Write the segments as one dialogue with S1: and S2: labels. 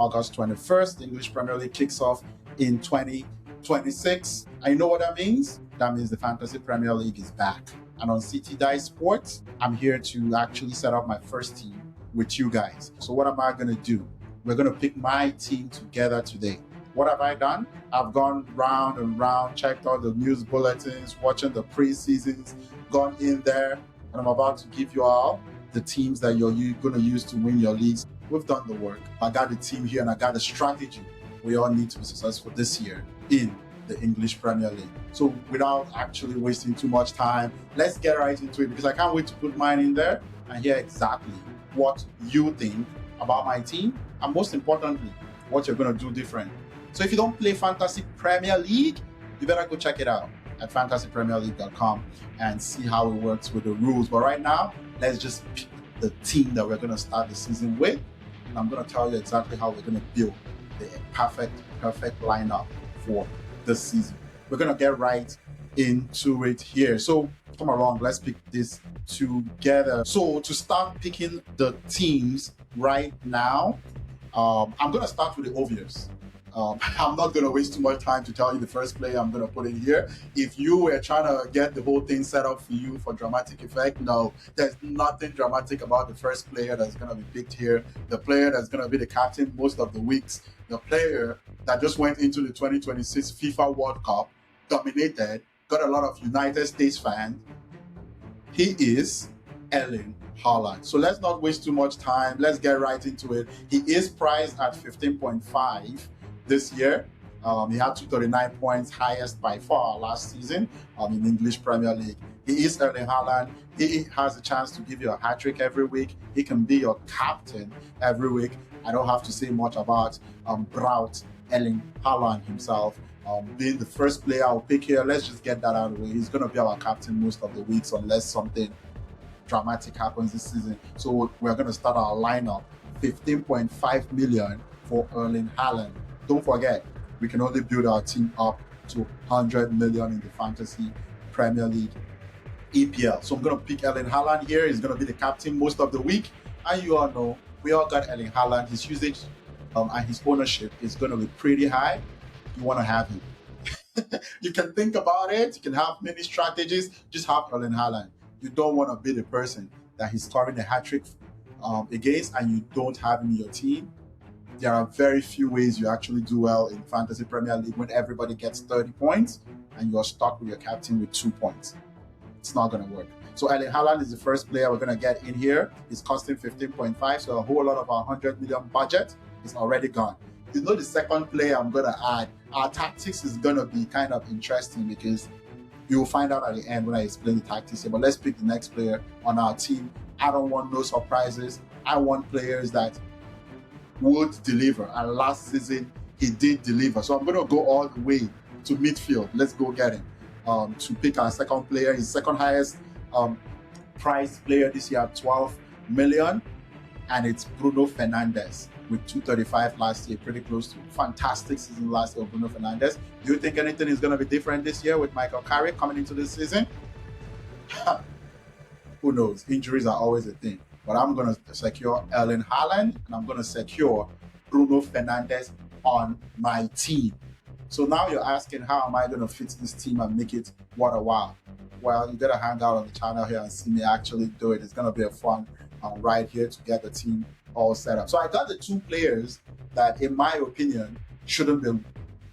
S1: August 21st. The English Premier League kicks off in 2026. And you know what that means? That means the Fantasy Premier League is back. And on CT Dice Sports, I'm here to actually set up my first team with you guys. So what am I going to do? We're going to pick my team together today. What have I done? I've gone round and round, checked all the news bulletins, watching the pre-seasons, gone in there, and I'm about to give you all the teams that you're going to use to win your leagues. We've done the work. I got the team here and I got the strategy we all need to be successful this year in the English Premier League. So without actually wasting too much time, let's get right into it because I can't wait to put mine in there and hear exactly what you think about my team and most importantly, what you're going to do different. So if you don't play Fantasy Premier League, you better go check it out at fantasypremierleague.com and see how it works with the rules. But right now, let's just pick the team that we're going to start the season with. And I'm going to tell you exactly how we're going to build the perfect lineup for this season. We're going to get right into it here. So come along, let's pick this together. So to start picking the teams right now, I'm going to start with the obvious. I'm not going to waste too much time to tell you the first player I'm going to put in here. If you were trying to get the whole thing set up for you for dramatic effect, no, there's nothing dramatic about the first player that's going to be picked here. The player that's going to be the captain most of the weeks, the player that just went into the 2026 FIFA World Cup, dominated, got a lot of United States fans. He is Erlind Haaland. So let's not waste too much time. Let's get right into it. He is priced at 15.5 this year. He had 239 points, highest by far last season in English Premier League. He is Erlind Haaland. He has a chance to give you a hat-trick every week. He can be your captain every week. I don't have to say much about Braut Erlind Haaland himself. Being the first player I'll pick here, let's just get that out of the way. He's going to be our captain most of the weeks unless something dramatic happens this season. So we're going to start our lineup, 15.5 million for Erlind Haaland. Don't forget, we can only build our team up to 100 million in the Fantasy Premier League EPL. So I'm going to pick Erlind Haaland here. He's going to be the captain most of the week. And you all know, we all got Erlind Haaland. His usage and his ownership is going to be pretty high. You want to have him. You can think about it. You can have many strategies. Just have Erlind Haaland. You don't want to be the person that he's scoring a hat-trick against and you don't have him in your team. There are very few ways you actually do well in Fantasy Premier League when everybody gets 30 points and you're stuck with your captain with 2 points. It's not going to work. So Erlind Haaland is the first player we're going to get in here. He's costing 15.5, so a whole lot of our 100 million budget is already gone. You know the second player I'm going to add, our tactics is going to be kind of interesting because you'll find out at the end when I explain the tactics here. But let's pick the next player on our team. I don't want no surprises. I want players that would deliver. And last season, he did deliver. So I'm going to go all the way to midfield. Let's go get him. To pick our second player, his second highest priced player this year at 12 million. And it's Bruno Fernandes with 235 last year, pretty close to fantastic season last year of Bruno Fernandes. Do you think anything is going to be different this year with Michael Carrick coming into this season? Who knows? Injuries are always a thing. But I'm going to secure Erlind Haaland and I'm going to secure Bruno Fernandes on my team. So now you're asking, how am I going to fit this team and make it what a while? Well, you got to hang out on the channel here and see me actually do it. It's going to be a fun ride here to get the team all set up. So I got the two players that, in my opinion, shouldn't be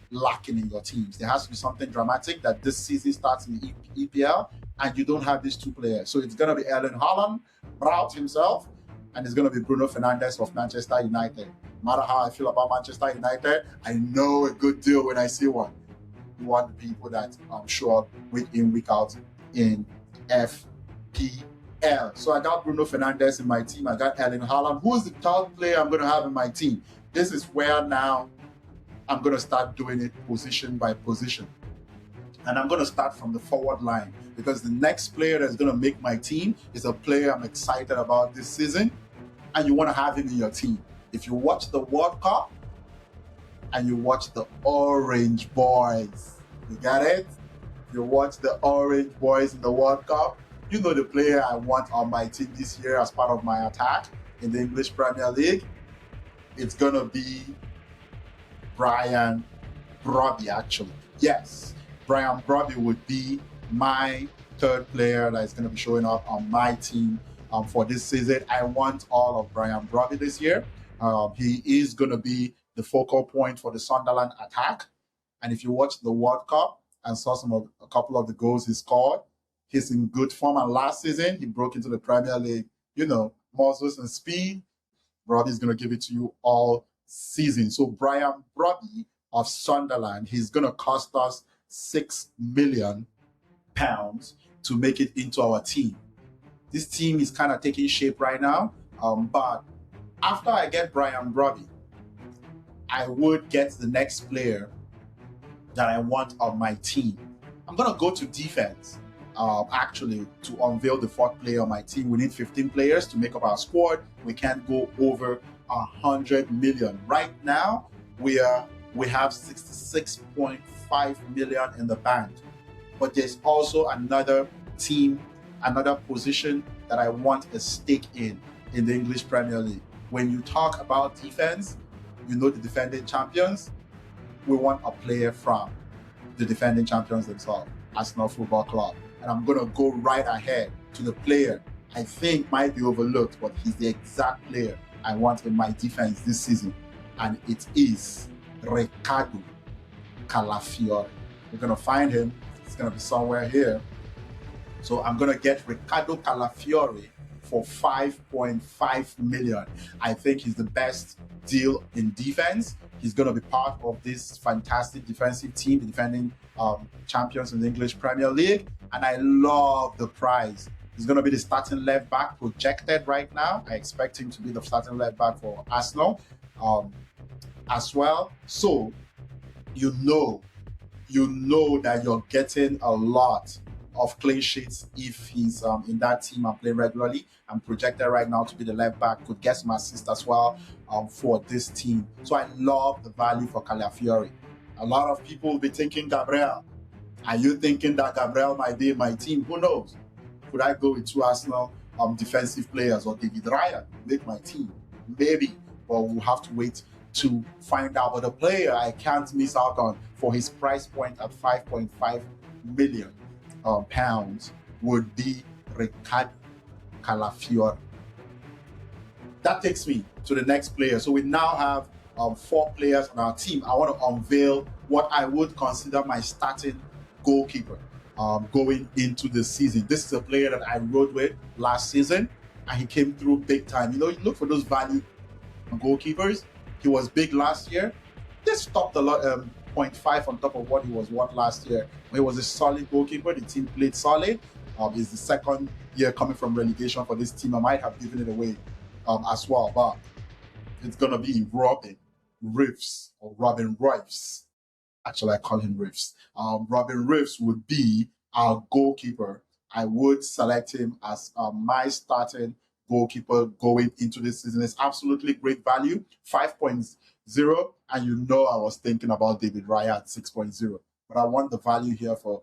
S1: lacking in your teams. There has to be something dramatic that this season starts in the EPL and you don't have these two players. So it's going to be Erlind Haaland, Braut himself, and it's going to be Bruno Fernandes of Manchester United. No matter how I feel about Manchester United, I know a good deal when I see one. You want people that show up week in, week out in FPL. So I got Bruno Fernandes in my team. I got Erlind Haaland. Who's the third player I'm going to have in my team? This is where now I'm going to start doing it position by position. And I'm going to start from the forward line because the next player that's going to make my team is a player I'm excited about this season. And you want to have him in your team. If you watch the World Cup and you watch the Orange Boys, you got it? You watch the Orange Boys in the World Cup, you know the player I want on my team this year as part of my attack in the English Premier League. it's going to be Brian Brobby, actually. Yes, Brian Brobby would be my third player that is going to be showing up on my team for this season. I want all of Brian Brobby this year. He is going to be the focal point for the Sunderland attack. And if you watch the World Cup and saw a couple of the goals he scored, he's in good form. And last season, he broke into the Premier League, muscles and speed. Brobby's going to give it to you all season. So Brian Brobby of Sunderland, he's going to cost us £6 million to make it into our team. This team is kind of taking shape right now. But after I get Brian Brobby, I would get the next player that I want on my team. I'm going to go to defense. Actually, to unveil the fourth player on my team. We need 15 players to make up our squad. We can't go over 100 million. Right now, we have 66.5 million in the bank. But there's also another team, another position that I want a stake in the English Premier League. When you talk about defense, the defending champions, we want a player from the defending champions themselves, Arsenal Football Club. And I'm going to go right ahead to the player I think might be overlooked, but he's the exact player I want in my defense this season. And it is Riccardo Calafiore. We're going to find him. It's going to be somewhere here. So I'm going to get Riccardo Calafiore for 5.5 million. I think he's the best deal in defense. He's going to be part of this fantastic defensive team, the defending champions in the English Premier League. And I love the price. He's going to be the starting left back projected right now. I expect him to be the starting left back for Arsenal as well. So you know that you're getting a lot of clean sheets if he's in that team and playing regularly. I'm projected right now to be the left back, could get some assists as well for this team. So I love the value for Calafiore. A lot of people will be thinking Gabriel. Are you thinking that Gabriel might be in my team? Who knows? Could I go with two Arsenal defensive players or David Raya make my team? Maybe, but we'll have to wait to find out. But the player I can't miss out on for his price point at 5.5 million pounds would be Riccardo Calafiore. That takes me to the next player. So we now have 4 players on our team. I want to unveil what I would consider my starting goalkeeper going into the season. This is a player that I rode with last season, and he came through big time. You look for those value goalkeepers. He was big last year. This stopped a lot, 0.5 on top of what he was worth last year. He was a solid goalkeeper. The team played solid. It's the second year coming from relegation for this team. I might have given it away as well, but it's going to be Robin Reeves or Robin Reeves. Actually, I call him Reeves. Robin Reeves would be our goalkeeper. I would select him as my starting goalkeeper going into this season. It's absolutely great value, 5.0. And I was thinking about David Raya at 6.0. But I want the value here for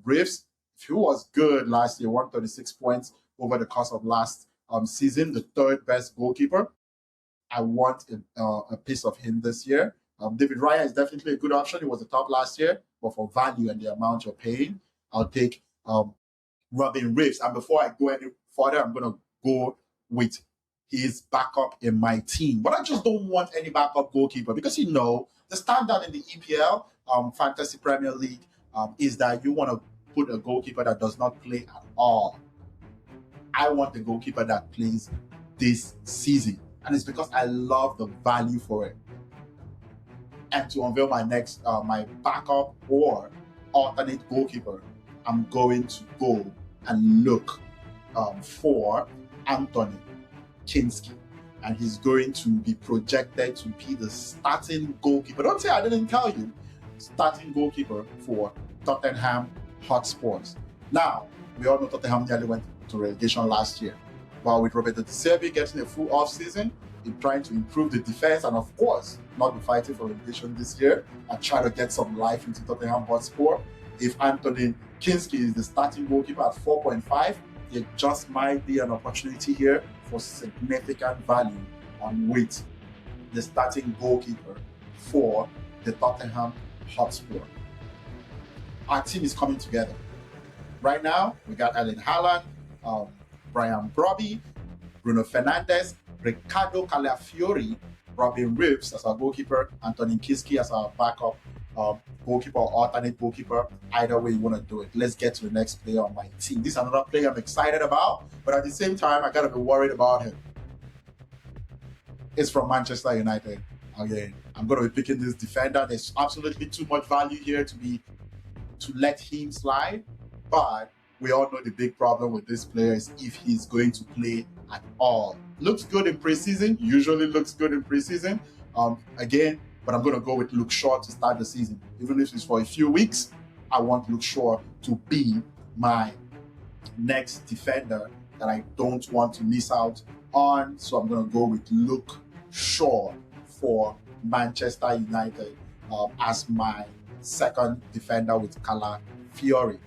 S1: Reeves. If he was good last year, 136 points over the course of last season, the third best goalkeeper. I want a piece of him this year. David Raya is definitely a good option. He was the top last year, but for value and the amount you're paying, I'll take Robin Reeves. And before I go any further, I'm going to go with his backup in my team. But I just don't want any backup goalkeeper because the standard in the EPL, Fantasy Premier League, is that you want to put a goalkeeper that does not play at all. I want the goalkeeper that plays this season. And it's because I love the value for it. And to unveil my next, my backup or alternate goalkeeper, I'm going to go and look for Anthony Kinski. And he's going to be projected to be the starting goalkeeper. Don't say I didn't tell you. Starting goalkeeper for Tottenham Hotspurs. Now, we all know Tottenham nearly went to relegation last year. But with Roberto De Zerbi getting a full off-season, in trying to improve the defense and, of course, not be fighting for relegation this year and try to get some life into Tottenham Hotspur. If Anthony Kinski is the starting goalkeeper at 4.5, there just might be an opportunity here for significant value on which the starting goalkeeper for the Tottenham Hotspur. Our team is coming together. Right now, we got Erlind Haaland, Brian Brobby, Bruno Fernandes, Ricardo Calafiori, Robin Reeves as our goalkeeper, Antonin Kiski as our backup goalkeeper or alternate goalkeeper. Either way you want to do it. Let's get to the next player on my team. This is another player I'm excited about, but at the same time, I got to be worried about him. It's from Manchester United. Again, I'm going to be picking this defender. There's absolutely too much value here to let him slide, but we all know the big problem with this player is if he's going to play at all. Looks good in preseason, usually looks good in preseason. Again, but I'm going to go with Luke Shaw to start the season. Even if it's for a few weeks, I want Luke Shaw to be my next defender that I don't want to miss out on. So I'm going to go with Luke Shaw for Manchester United as my second defender with Calafiori.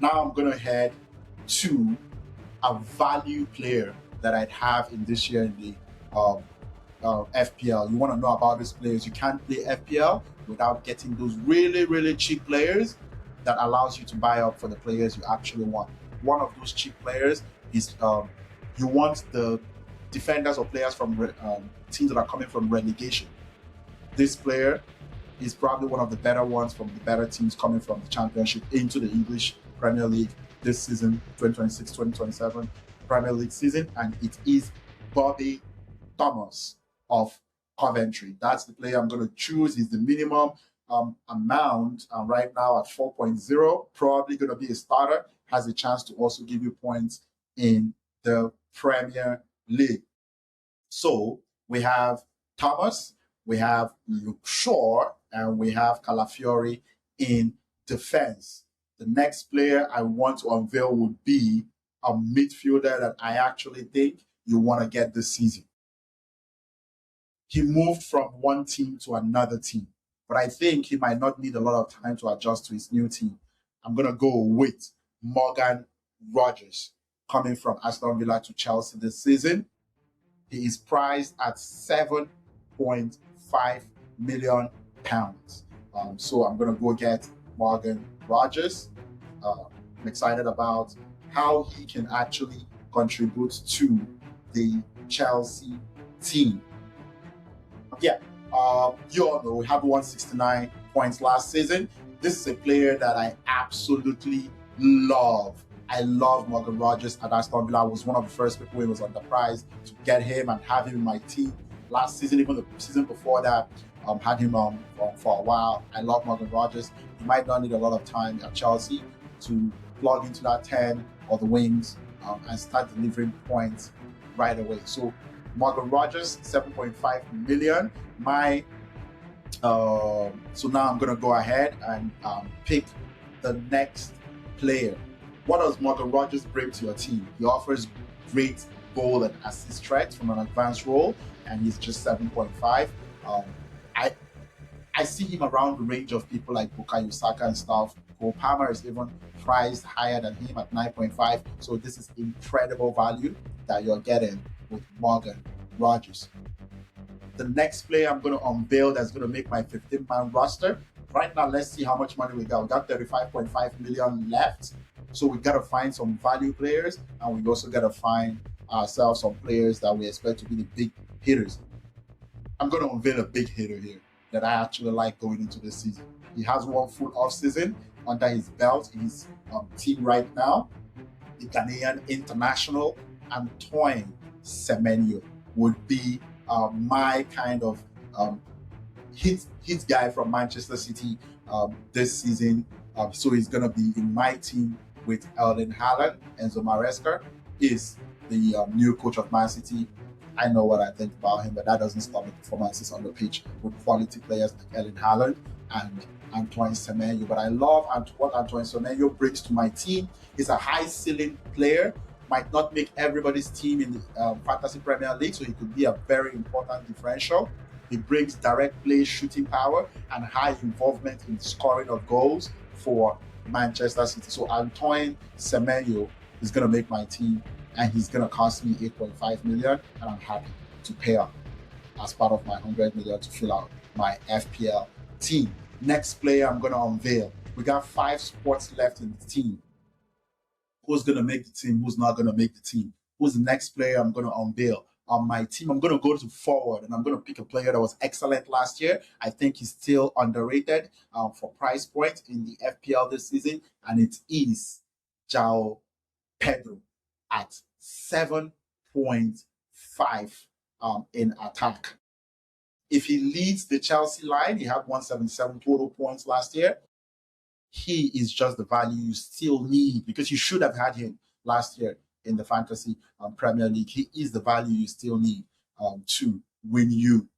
S1: Now I'm going to head to a value player that I'd have in this year in the FPL. You want to know about these players. You can't play FPL without getting those really, really cheap players that allows you to buy up for the players you actually want. One of those cheap players is you want the defenders or players from teams that are coming from relegation. This player is probably one of the better ones from the better teams coming from the Championship into the English Premier League this season, 2026-2027 Premier League season, and it is Bobby Thomas of Coventry. That's the player I'm going to choose. He's the minimum amount right now at 4.0. Probably going to be a starter. Has a chance to also give you points in the Premier League. So we have Thomas, we have Luke Shaw, and we have Calafiori in defense. The next player I want to unveil would be a midfielder that I actually think you want to get this season. He moved from one team to another team, but I think he might not need a lot of time to adjust to his new team. I'm going to go with Morgan Rogers, coming from Aston Villa to Chelsea this season. He is priced at £7.5 million. So I'm going to go get Morgan Rogers. I'm excited about how he can actually contribute to the Chelsea team. You all know we have 169 points last season. This is a player that I absolutely love. I love Morgan Rogers at Aston Villa. I was one of the first people who was on the prize to get him and have him in my team last season, even the season before that. Had him for a while. I love Morgan Rogers. He might not need a lot of time at Chelsea to plug into that 10 or the wings and start delivering points right away. So Morgan Rogers, 7.5 million. So now I'm going to go ahead and pick the next player. What does Morgan Rogers bring to your team? He offers great goal and assist threat from an advanced role, and he's just 7.5. I see him around the range of people like Bukayo Saka and stuff. Cole Palmer is even priced higher than him at 9.5. So this is incredible value that you're getting with Morgan Rogers. The next player I'm going to unveil that's going to make my 15-man roster. Right now, let's see how much money we got. We got 35.5 million left. So we got to find some value players, and we also got to find ourselves some players that we expect to be the big hitters. I'm going to unveil a big hitter here that I actually like going into this season. He has one full off season under his belt in his team right now. The Ghanaian international Antoine Semenyo would be my kind of hit guy from Manchester City this season. So he's going to be in my team with Erlind Haaland. Enzo Maresca is the new coach of Man City. I know what I think about him, but that doesn't stop the performances on the pitch with quality players like Erlind Haaland and Antoine Semenyo. But I love what Antoine Semenyo brings to my team. He's a high ceiling player, might not make everybody's team in the Fantasy Premier League, so he could be a very important differential. He brings direct play, shooting power, and high involvement in scoring of goals for Manchester City. So Antoine Semenyo is going to make my team, and he's going to cost me 8.5 million, and I'm happy to pay up. as part of my 100 million to fill out my FPL team. Next player I'm going to unveil. We got 5 spots left in the team. Who's going to make the team? Who's not going to make the team? Who's the next player I'm going to unveil? On my team, I'm going to go to forward, and I'm going to pick a player that was excellent last year. I think he's still underrated for price point in the FPL this season, and it is João Pedro at 7.5 in attack. If he leads the Chelsea line, he had 177 total points last year. He is just the value you still need, because you should have had him last year in the fantasy Premier League. He is the value you still need to win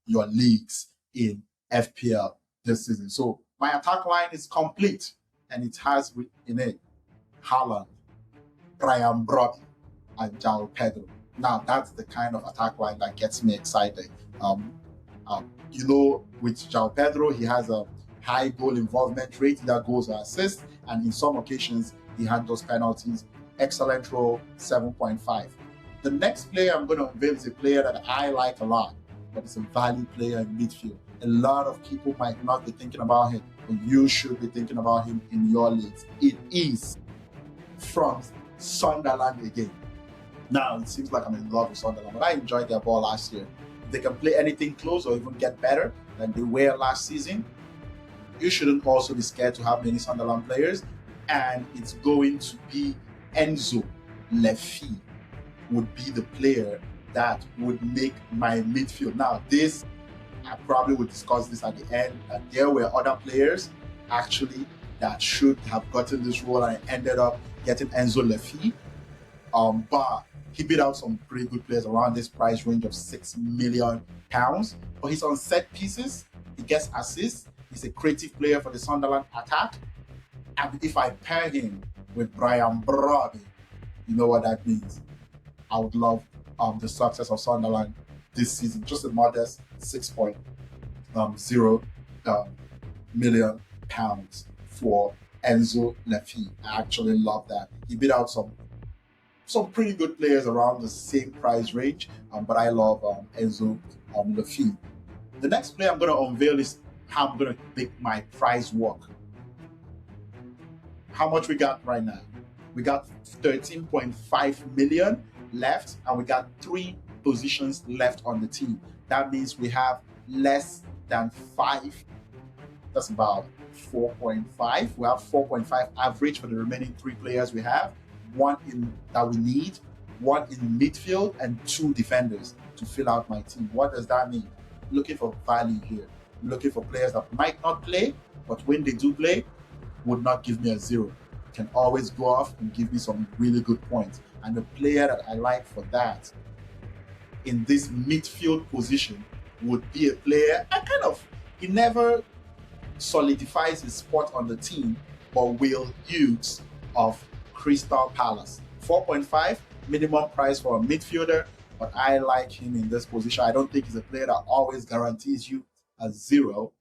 S1: your leagues in FPL this season. So my attack line is complete, and it has in it Haaland, Brian Brody, and João Pedro. Now that's the kind of attack line that gets me excited. With João Pedro, he has a high goal involvement rate, either goals or assists, and in some occasions he handles penalties. Excellent role, 7.5. The next player I'm going to unveil is a player that I like a lot, but it's a value player in midfield. A lot of people might not be thinking about him, but you should be thinking about him in your leagues. It is from Sunderland again. Now, it seems like I'm in love with Sunderland, but I enjoyed their ball last year. If they can play anything close or even get better than they were last season, you shouldn't also be scared to have many Sunderland players. And it's going to be Enzo Lefy would be the player that would make my midfield. Now, this, I probably would discuss this at the end, that there were other players actually that should have gotten this role and ended up getting Enzo Lefy. But he beat out some pretty good players around this price range of £6 million. But he's on set pieces, he gets assists, he's a creative player for the Sunderland attack. And if I pair him with Brian Brody, you know what that means. I would love the success of Sunderland this season. Just a modest £6.0 million for Enzo Lefy. I actually love that. He beat out some pretty good players around the same price range, but I love Enzo Lefy. The next player I'm going to unveil is how I'm going to make my price work. How much we got right now? We got 13.5 million left, and we got 3 positions left on the team. That means we have less than 5. That's about 4.5. We have 4.5 average for the remaining 3 players we have. 1 that we need, 1 in midfield, and 2 defenders to fill out my team. What does that mean? Looking for value here. Looking for players that might not play, but when they do play, would not give me a 0. Can always go off and give me some really good points. And the player that I like for that in this midfield position would be a player, he never solidifies his spot on the team, but Will Hughes of Crystal Palace. 4.5 minimum price for a midfielder, but I like him in this position. I don't think he's a player that always guarantees you a 0,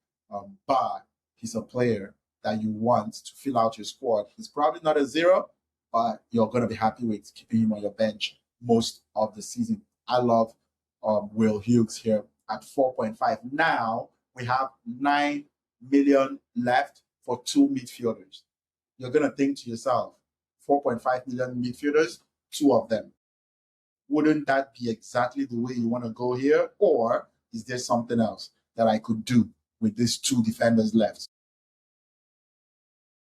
S1: but he's a player that you want to fill out your squad. He's probably not a 0, but you're going to be happy with keeping him on your bench most of the season. I love Will Hughes here at 4.5. Now we have 9 million left for 2 midfielders. You're going to think to yourself, 4.5 million midfielders, 2 of them. Wouldn't that be exactly the way you want to go here? Or is there something else that I could do with these 2 defenders left?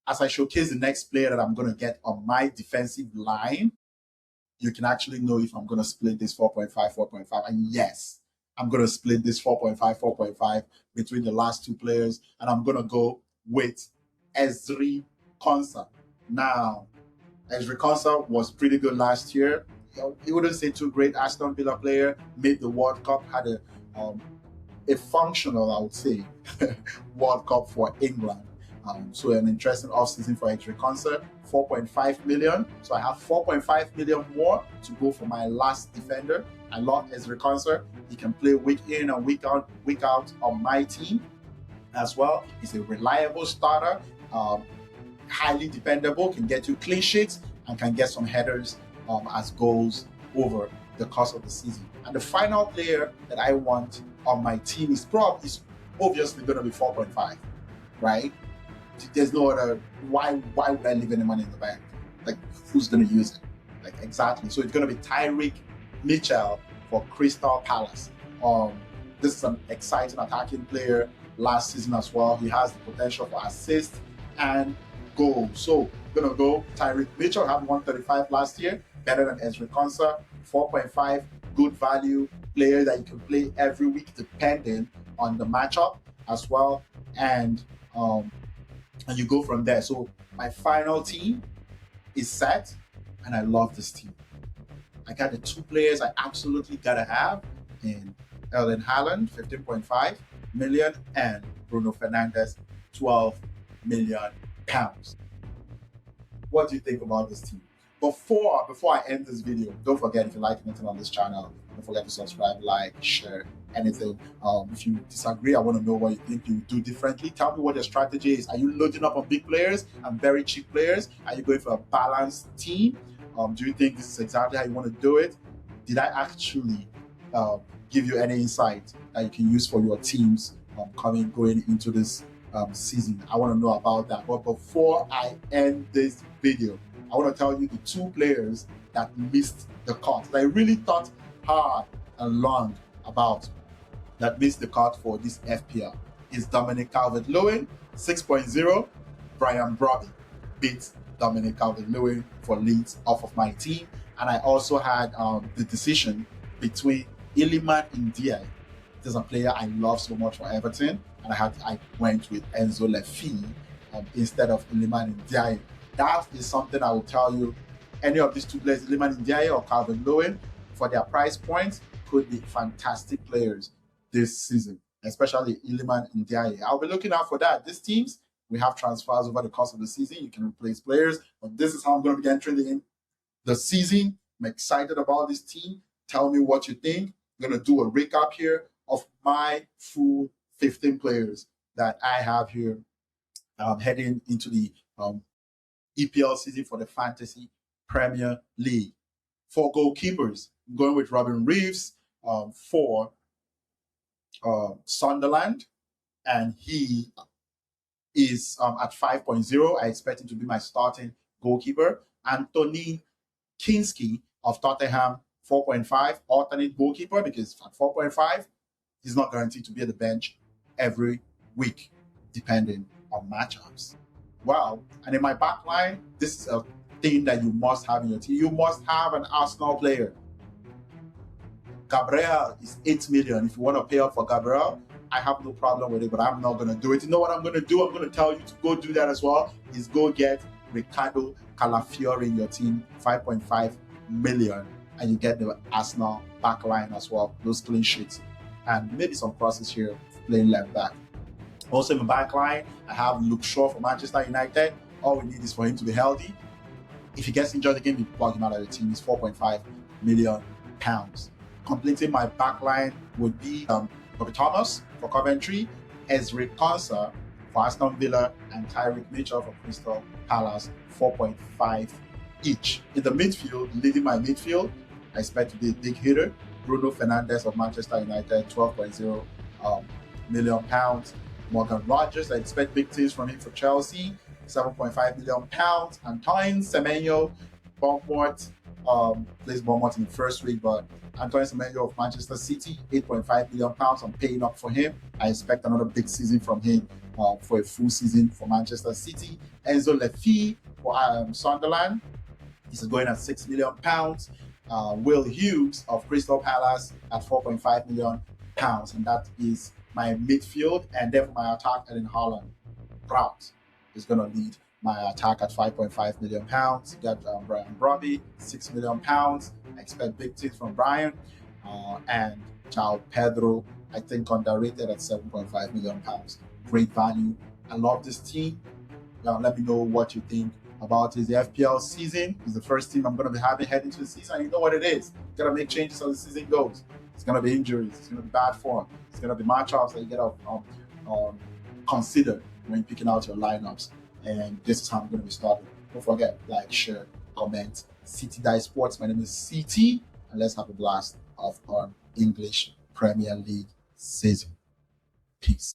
S1: As I showcase the next player that I'm going to get on my defensive line, you can actually know if I'm going to split this 4.5. And yes, I'm going to split this 4.5 between the last 2 players. And I'm going to go with Ezri Konsa. Now, Ezri Konsa was pretty good last year. You wouldn't say too great. Aston Villa player, made the World Cup, had a functional, I would say, World Cup for England. So an interesting offseason for Ezri Konsa, 4.5 million. So I have 4.5 million more to go for my last defender. I love Ezri Konsa. He can play week in and week out on my team as well. He's a reliable starter, highly dependable, can get you clean sheets and can get some headers as goals over the course of the season. And the final player that I want on my team is obviously going to be 4.5, right? There's no other. Why would I leave any money in the bank? Like, who's going to use it? Like, exactly. So it's going to be Tyreek Mitchell for Crystal Palace. This is an exciting attacking player. Last season as well, he has the potential for assist and goal. So gonna go Tyreek Mitchell. Had 135 last year, better than Ezri Konsa. 4.5, good value player that you can play every week depending on the matchup as well, and you go from there. So my final team is set, and I love this team. I got the two players I absolutely gotta have in Erlind Haaland, 15.5 million, and Bruno Fernandes, 12 million pounds. What do you think about this team? Before I end this video, don't forget, if you like anything on this channel, don't forget to subscribe, like, share, anything. If you disagree, I want to know what you think you do differently. Tell me what your strategy is. Are you loading up on big players and very cheap players? Are you going for a balanced team? Do you think this is exactly how you want to do it? Did I actually give you any insight that you can use for your teams going into this season? I want to know about that. But before I end this video, I want to tell you the two players that missed the cut, that I really thought hard and long about, that missed the cut for this FPL. Is Dominic Calvert-Lewin, 6.0. Brian Brobby beat Dominic Calvert-Lewin for Leeds off of my team. And I also had the decision between Iliman Ndiaye. This is a player I love so much for Everton, and I went with Enzo Lefi instead of Iliman Ndiaye. That is something I will tell you. Any of these two players, Iliman Ndiaye or Calvert-Lewin, for their price points, could be fantastic players this season, especially Iliman Ndiaye. I'll be looking out for that. These teams, we have transfers over the course of the season. You can replace players, but this is how I'm going to be entering in the season. I'm excited about this team. Tell me what you think. I'm going to do a recap here of my full 15 players that I have here heading into the EPL season for the Fantasy Premier League. For goalkeepers, I'm going with Robin Reeves for Sunderland, and he is at 5.0. I expect him to be my starting goalkeeper. Anthony Kinski of Tottenham, 4.5, alternate goalkeeper, because at 4.5, he's not guaranteed to be at the bench every week, depending on matchups. Well, and in my back line, this is a thing that you must have in your team. You must have an Arsenal player. Gabriel is 8 million. If you want to pay up for Gabriel, I have no problem with it, but I'm not going to do it. You know what I'm going to do? I'm going to tell you to go do that as well, is go get Ricardo Calafiori in your team, 5.5 million, and you get the Arsenal back line as well, those clean sheets, and maybe some crosses here playing left back. Also in the back line, I have Luke Shaw for Manchester United. All we need is for him to be healthy. If he gets injured again, we plug him out of the team. He's 4.5 million pounds. Completing my back line would be Bobby Thomas for Coventry, Ezri Konsa for Aston Villa, and Tyreek Mitchell for Crystal Palace, 4.5 each. In the midfield, leading my midfield, I expect to be a big hitter. Bruno Fernandes of Manchester United, 12.0 million pounds. Morgan Rogers, I expect big things from him for Chelsea, 7.5 million pounds. Antoine Semenyo, Bournemouth, plays Bournemouth in the first week, but Antoine Semenyo of Manchester City, 8.5 million pounds. I'm paying up for him. I expect another big season from him for a full season for Manchester City. Enzo Lefi for Sunderland, he's going at 6 million pounds. Will Hughes of Crystal Palace at 4.5 million pounds, and that is my midfield. And then for my attack, Erlind Haaland Prout is going to lead my attack at 5.5 million pounds. You got Brian Brobby, 6 million pounds. I expect big things from Brian. And João Pedro, I think underrated at 7.5 million pounds. Great value. I love this team. Let me know what you think about his FPL season. It's the first team I'm going to be having heading into the season. You know what it is. You got to make changes as the season goes. It's going to be injuries. It's going to be bad form. It's going to be matchups that you got to consider when picking out your lineups. And this is how I'm going to be starting. Don't forget, like, share, comment. CT Die Sports. My name is CT, and let's have a blast of our English Premier League season. Peace.